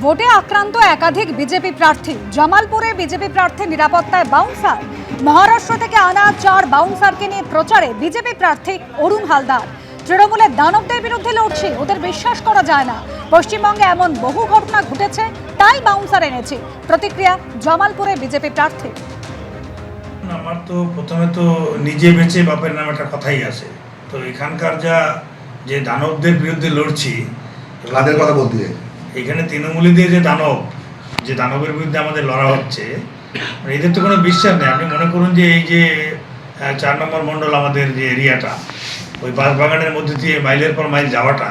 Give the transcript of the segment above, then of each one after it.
ভোটে আক্রান্ত একাধিক বিজেপি প্রার্থী। জামালপুরে বিজেপি প্রার্থী নিরাপত্তায় বাউন্সার। মহারাষ্ট্র থেকে আনা 4 বাউন্সারকে নিয়ে প্রচারে বিজেপি প্রার্থী অরুণ হালদার। তৃণমূলের দানবদের বিরুদ্ধে লড়ছি, ওদের বিশ্বাস করা যায় না। পশ্চিমবঙ্গে এমন বহু ঘটনা ঘটেছে, তাই বাউন্সার এনেছি। প্রতিক্রিয়া জামালপুরে বিজেপি প্রার্থী। আমার তো প্রথমে তো নিজে বেঁচে বাপের নামে একটা কথাই আছে। তো এখানকার যে দানবদের বিরুদ্ধে লড়ছি, কাদের কথা বলতে এখানে তৃণমূলী দিয়ে যে দানবের বিরুদ্ধে আমাদের লড়া হচ্ছে, এদের তো কোনো বিশ্বাস নেই। আপনি মনে করুন যে এই যে 4 নম্বর মণ্ডল আমাদের যে এরিয়াটা, ওই বাঁশবাগানের মধ্যে দিয়ে মাইলের পর মাইল যাওয়াটা,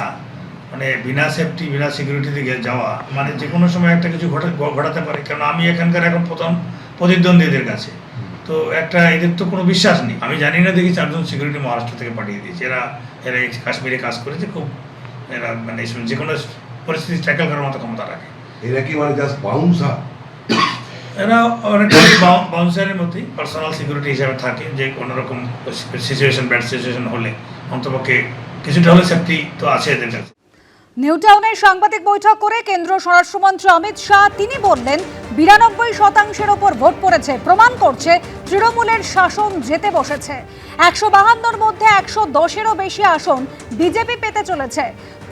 মানে বিনা সেফটি বিনা সিকিউরিটি থেকে যাওয়া, মানে যে কোনো সময় একটা কিছু ঘটাতে পারে। কারণ আমি এখানকার এখন প্রথম প্রতিদ্বন্দ্বী এদের কাছে, তো এদের তো কোনো বিশ্বাস নেই। আমি জানি না, দেখি 4 জন সিকিউরিটি মহারাষ্ট্র থেকে পাঠিয়ে দিয়েছে। এরা কাশ্মীরে কাজ করেছে, খুব এরা মানে যে কোনো পরিস্থিতি ট্যাকেল করার মতো ক্ষমতা রাখে। এরা কি মানে জাস্ট বাউন্সার? এরা অনেকটা বাউন্সারের মতোই পার্সোনাল সিকিউরিটি হিসাবে থাকে, যে কোনোরকম সিচুয়েশন ব্যাড সিচুয়েশন হলে অন্তপক্ষে কিছুটা হলে সেফটি তো আছে এদের কাছে। নিউ টাউনে সাংবাদিক বৈঠক করে কেন্দ্রীয় স্বরাষ্ট্রমন্ত্রী অমিত শাহ তিনি বললেন 92% ওপর ভোট পড়েছে, প্রমাণ করছে তৃণমূলের শাসন যেতে বসেছে। 152-র মধ্যে 110-এরও বেশি আসন বিজেপি পেতে চলেছে।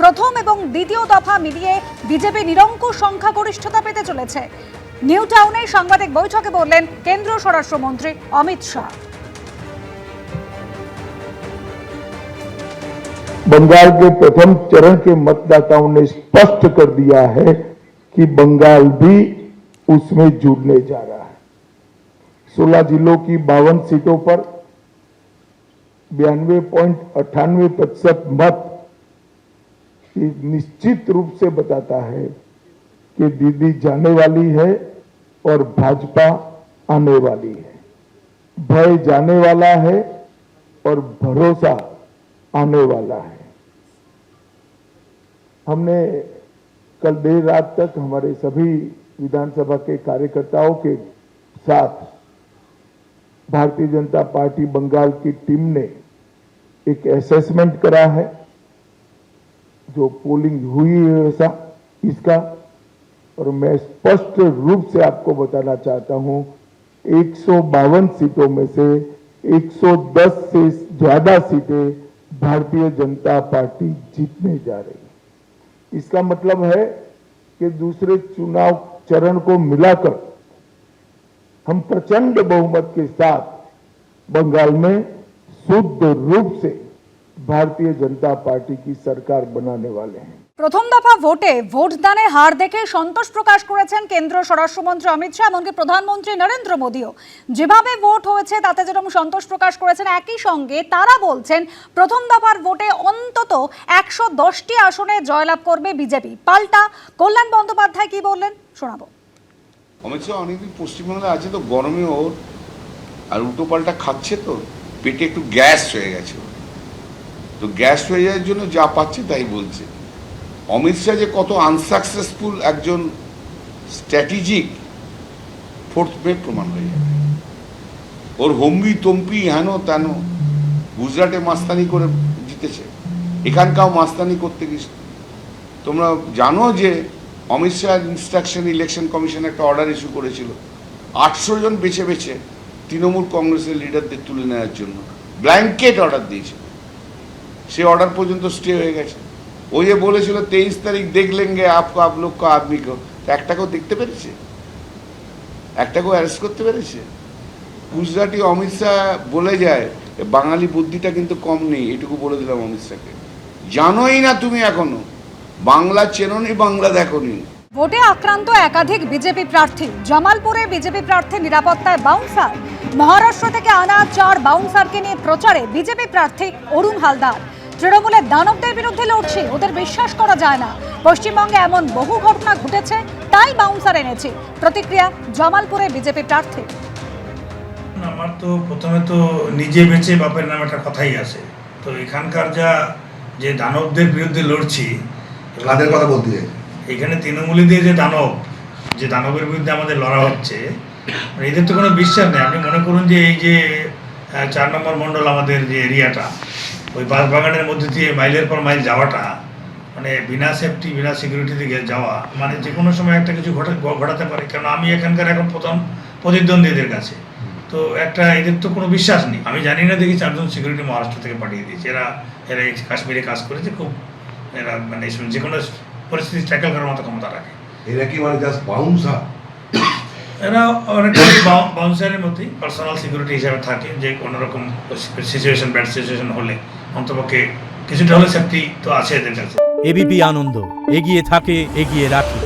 প্রথম এবং দ্বিতীয় দফা মিলিয়ে বিজেপি নিরঙ্কুশ সংখ্যাগরিষ্ঠতা পেতে চলেছে। নিউ টাউনে সাংবাদিক বৈঠকে বললেন কেন্দ্রীয় স্বরাষ্ট্রমন্ত্রী অমিত শাহ। बंगाल के प्रथम चरण के मतदाताओं ने स्पष्ट कर दिया है कि बंगाल भी उसमें जुड़ने जा रहा है। 16 जिलों की 52 सीटों पर 92.98% मत निश्चित रूप से बताता है कि दीदी जाने वाली है और भाजपा आने वाली है। भय जाने वाला है और भरोसा आने वाला है। हमने कल देर रात तक हमारे सभी विधानसभा के कार्यकर्ताओं के साथ भारतीय जनता पार्टी बंगाल की टीम ने एक असेसमेंट करा है, जो पोलिंग हुई है ऐसा इसका, और मैं स्पष्ट रूप से आपको बताना चाहता हूं 152 सीटों में से 110 से ज्यादा सीटें भारतीय जनता पार्टी जीतने जा रही है। इसका मतलब है कि दूसरे चुनाव चरण को मिलाकर हम प्रचंड बहुमत के साथ बंगाल में शुद्ध रूप से भारतीय जनता पार्टी की सरकार बनाने वाले हैं। প্রথম দফা ভোটে ভোটদানে হার দেখে সন্তোষ প্রকাশ করেছেন কেন্দ্রীয় স্বরাষ্ট্রমন্ত্রী অমিত শাহ, এমনকি প্রধানমন্ত্রী নরেন্দ্র মোদীও। যেভাবে ভোট হয়েছে তাতে যেরকম সন্তোষ প্রকাশ করেছেন, একই সঙ্গে তারা বলছেন প্রথম দফার ভোটে অন্তত 110টি আসনে জয়লাভ করবে বিজেপি। পাল্টা কল্যাণ বন্দ্যোপাধ্যায় কি বললেন শোনাবো। অমিত শাহ অনেকদিন পশ্চিমবাংলায় আছে, তো গরমে ওর আর উল্টো পাল্টা খাচ্ছে, তো পেটে একটু গ্যাস হয়ে গেছে। তো গ্যাস হয়ে যাওয়ার জন্য যা পাচ্ছে তাই বলছে। অমিত শাহ যে কত আনসাকসেসফুল একজন স্ট্র্যাটেজিক ফোর্থ মে প্রমাণ হয়ে যাবে। ওর হম্বি তম্পি হেন তেন গুজরাটে মাস্তানি করে জিতেছে, এখানকাও মাস্তানি করতে গেছে। তোমরা জানো যে Amit Shah instruction election commission একটা অর্ডার ইস্যু করেছিল 800 জন বেছে বেছে তৃণমূল কংগ্রেসের লিডারদের তুলে নেওয়ার জন্য ব্ল্যাঙ্কেট অর্ডার দিয়েছিল। সে অর্ডার পর্যন্ত স্টে হয়ে গেছে। ও যে বলেছিল 23 তারিখ দেখ লেঙ্গে আপকো আপ লোক কো আদমিকে, একটাকেও দেখতে পেরেছে? একটাকেও অ্যারেস্ট করতে পেরেছে? গুজরাটি অমিত শাহ বলে যায়, বাঙালি বুদ্ধিটা কিন্তু কম নেই, এটুকু বলে দিলাম অমিত শাহকে। জানোই না তুমি এখনো, বাংলা চেনোনি, বাংলা দেখোনি। ভোটে আক্রান্ত একাধিক বিজেপি প্রার্থী। জামালপুরে বিজেপি প্রার্থী নিরাপত্তায় বাউন্সার। মহারাষ্ট্র থেকে আনা 4 বাউন্সারকে নিয়ে প্রচারে বিজেপি প্রার্থী অরুণ হালদার। তৃণমূলের দানবদের বিরুদ্ধে লড়ছি, ওদের বিশ্বাস করা যায় না। পশ্চিমবঙ্গে এমন বহু ঘটনা ঘটেছে, তাই বাউন্সার এনেছি। প্রতিক্রিয়া জামালপুরে বিজেপি প্রার্থী। আমার তো প্রথমে তো নিজে বেঁচে বাপের নামে একটা কথাই আছে। তো এখানকার যে দানবদের বিরুদ্ধে লড়ছি, কাদের কথা বলতে এখানে তৃণমূলী দিয়ে যে দানবের বিরুদ্ধে আমাদের লড়া হচ্ছে, এদের তো কোনো বিশ্বাস নেই। আপনি মনে করুন যে এই যে 4 নম্বর মণ্ডল আমাদের যে এরিয়াটা, ওই বাঁশবাগানের মধ্যে দিয়ে মাইলের পর মাইল যাওয়াটা, মানে মানে বিনা সেফটি বিনা সিকিউরিটি দিকে যাওয়া মানে যে কোনো সময় একটা কিছু ঘটাতে পারে। কারণ আমি এখানকার এখন প্রথম প্রতিদ্বন্দ্বী এদের কাছে, তো একটা এদের তো কোনো বিশ্বাস নেই। আমি জানি না দেখি 4 জন সিকিউরিটি মহারাষ্ট্র থেকে পাঠিয়ে দিয়েছে। এরা এই কাশ্মীরে কাজ করেছে, খুব এরা মানে যে কোনো পরিস্থিতি ট্যাকেল করার মতো ক্ষমতা রাখে। এরা কি মানে জাস্ট বাউন্সার? এরা অনেকটা বাউন্সারের মতোই পার্সোনাল সিকিউরিটি হিসাবে থাকে, যে কোনো রকম সিচুয়েশন ব্যাড সিচুয়েশন হলে অন্তপক্ষে কিছুটা হলে সেফটি তো আছে এদের কাছে। এবিপি আনন্দ এগিয়ে থাকে, এগিয়ে রাখে।